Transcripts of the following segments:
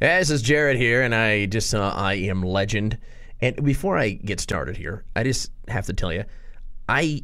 This is Jared here, and I just saw I Am Legend. And before I get started here, I just have to tell you, I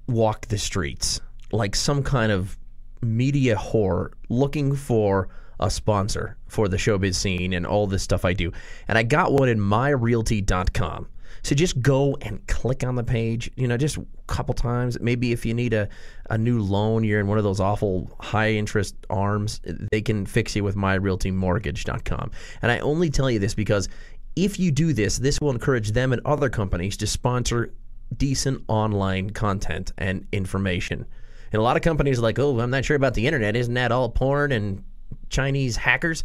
walk the streets like some kind of media whore looking for a sponsor for the showbiz scene and all this stuff I do. And I got one in myrealty.com. So just go and click on the page, just a couple times. Maybe if you need a new loan, you're in one of those awful high-interest arms, they can fix you with myrealtymortgage.com. And I only tell you this because if you do this, this will encourage them and other companies to sponsor decent online content and information. And a lot of companies are like, oh, I'm not sure about the internet. Isn't that all porn and Chinese hackers?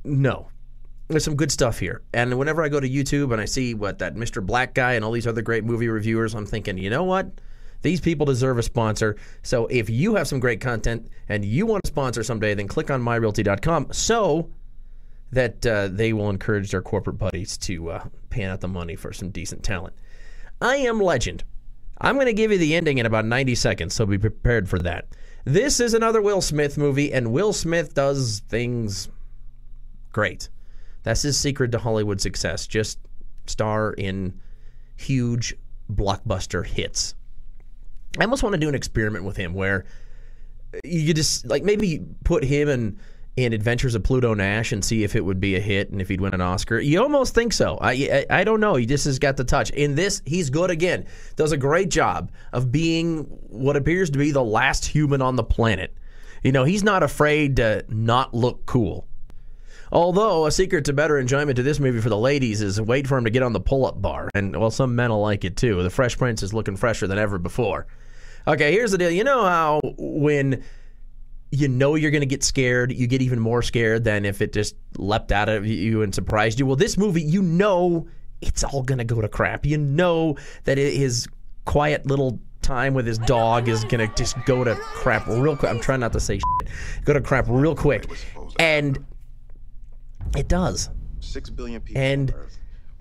No. There's some good stuff here. And whenever I go to YouTube and I see what that Mr. Black guy and all these other great movie reviewers, I'm thinking, you know what? These people deserve a sponsor. So if you have some great content and you want to sponsor someday, then click on myrealty.com so that they will encourage their corporate buddies to pay out the money for some decent talent. I Am Legend. I'm going to give you the ending in about 90 seconds, so be prepared for that. This is another Will Smith movie, and Will Smith does things great. That's his secret to Hollywood success. Just star in huge blockbuster hits. I almost want to do an experiment with him where you just, like, maybe put him in Adventures of Pluto Nash and see if it would be a hit and if he'd win an Oscar. You almost think so. I don't know. He just has got the touch. In this, he's good again. Does a great job of being what appears to be the last human on the planet. He's not afraid to not look cool. Although, a secret to better enjoyment to this movie for the ladies is wait for him to get on the pull-up bar. And, well, some men will like it, too. The Fresh Prince is looking fresher than ever before. Okay, here's the deal. You know how when you know you're going to get scared, you get even more scared than if it just leapt out of you and surprised you? Well, this movie, it's all going to go to crap. You know that his quiet little time with his dog is going to just go to crap real quick. I'm trying not to say shit. Go to crap real quick. And it does. 6 billion people and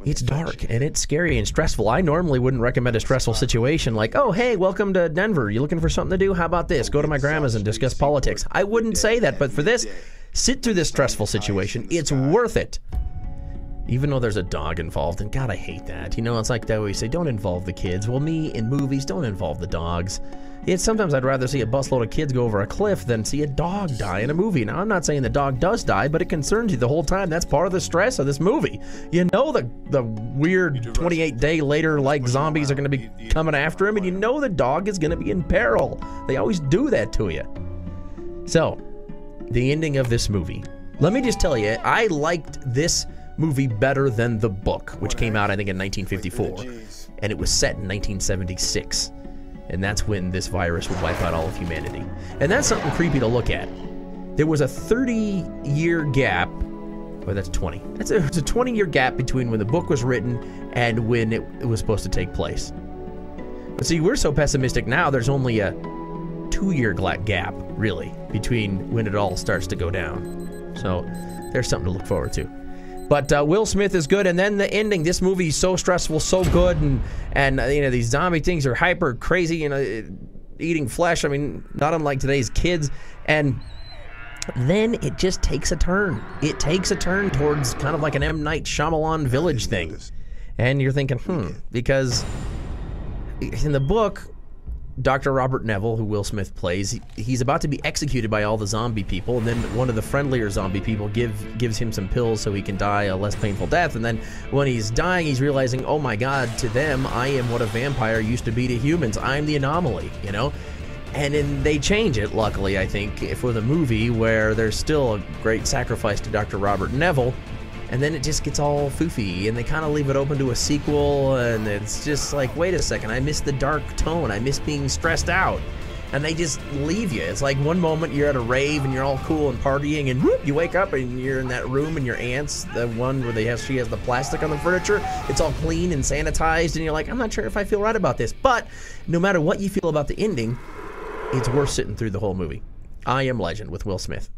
it's dark and it's scary and stressful. I normally wouldn't recommend a stressful situation like, oh, hey, welcome to Denver. You looking for something to do? How about this? Go to my grandma's and discuss politics. I wouldn't say that, but for this, sit through this stressful situation. It's worth it. Even though there's a dog involved, and God, I hate that. It's like they always say, don't involve the kids. Well, me, in movies, don't involve the dogs. Sometimes I'd rather see a busload of kids go over a cliff than see a dog die in a movie. Now, I'm not saying the dog does die, but it concerns you the whole time. That's part of the stress of this movie. The weird 28-day later, like, zombies are going to be coming after him, and the dog is going to be in peril. They always do that to you. So, the ending of this movie. Let me just tell you, I liked this movie better than the book, which came out, I think, in 1954, and it was set in 1976. And that's when this virus would wipe out all of humanity. And that's something creepy to look at. There was a 30-year gap. Well, that's 20. It's a 20-year gap between when the book was written and when it was supposed to take place. But see, we're so pessimistic now, there's only a 2-year gap, really, between when it all starts to go down. So there's something to look forward to. But Will Smith is good, and then the ending. This movie is so stressful, so good, and these zombie things are hyper crazy, eating flesh. I mean, not unlike today's kids. And then it just takes a turn. It takes a turn towards kind of like an M. Night Shyamalan Village thing. And you're thinking, because in the book, Dr. Robert Neville, who Will Smith plays, he's about to be executed by all the zombie people, and then one of the friendlier zombie people gives him some pills so he can die a less painful death, and then when he's dying, he's realizing, oh my God, to them, I am what a vampire used to be to humans. I'm the anomaly, And then they change it, luckily, I think, for the movie, where there's still a great sacrifice to Dr. Robert Neville, and then it just gets all foofy, and they kind of leave it open to a sequel, and it's just like, wait a second, I miss the dark tone, I miss being stressed out, and they just leave you. It's like one moment you're at a rave, and you're all cool and partying, and whoop, you wake up, and you're in that room, and your aunt's the one where she has the plastic on the furniture, it's all clean and sanitized, and you're like, I'm not sure if I feel right about this, but no matter what you feel about the ending, it's worth sitting through the whole movie. I Am Legend with Will Smith.